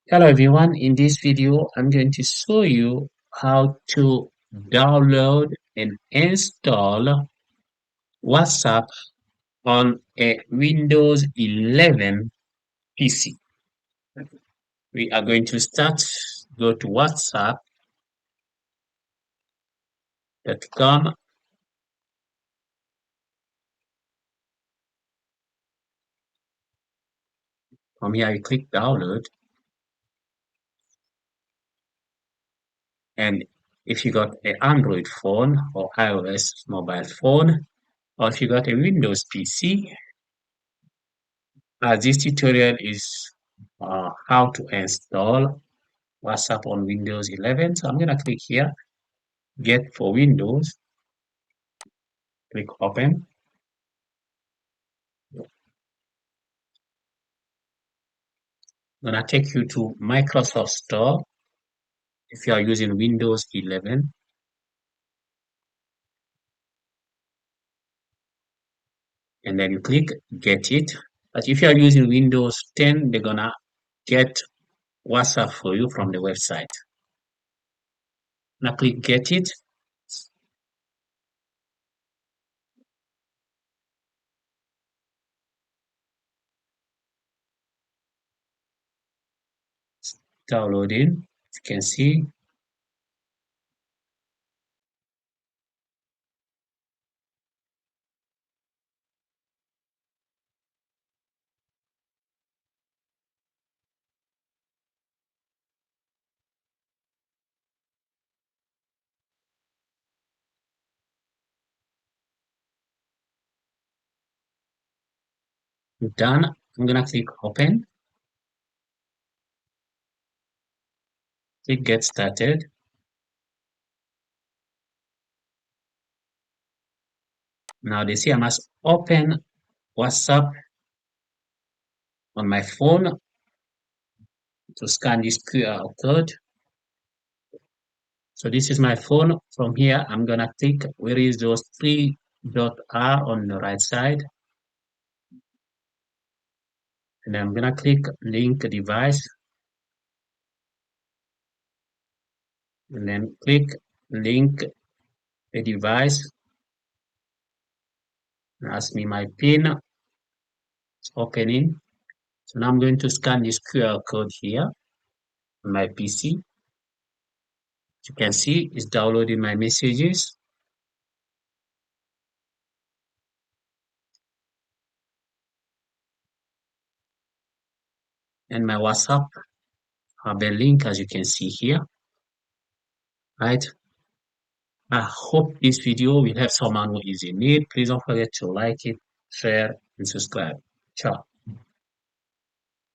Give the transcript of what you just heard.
Hello everyone, in this video I'm going to show you how to download and install WhatsApp on a Windows 11 PC. We are going to start, go to whatsapp.com. From here you click download, and if you got an Android phone or iOS mobile phone, or if you got a Windows PC, this tutorial is how to install WhatsApp on Windows 11. So I'm going to click here, get for Windows, click open. I'm going to take you to Microsoft Store if you are using Windows 11. And then you click get it. But if you are using Windows 10, they're going to get WhatsApp for you from the website. Now click get it. Downloading. You can see done. I'm going to click open. Click get started. Now they say I must open WhatsApp on my phone to scan this QR code. So this is my phone. From here, I'm gonna click where is those three dot R on the right side, and I'm gonna click link device, and then click link a device. Ask me my PIN. It's opening. So now I'm going to scan this QR code here on my PC. You can see it's downloading my messages. And my WhatsApp have a link, as you can see here, right? I hope this video will help someone who is in need. Please don't forget to like it, share, and subscribe. Ciao.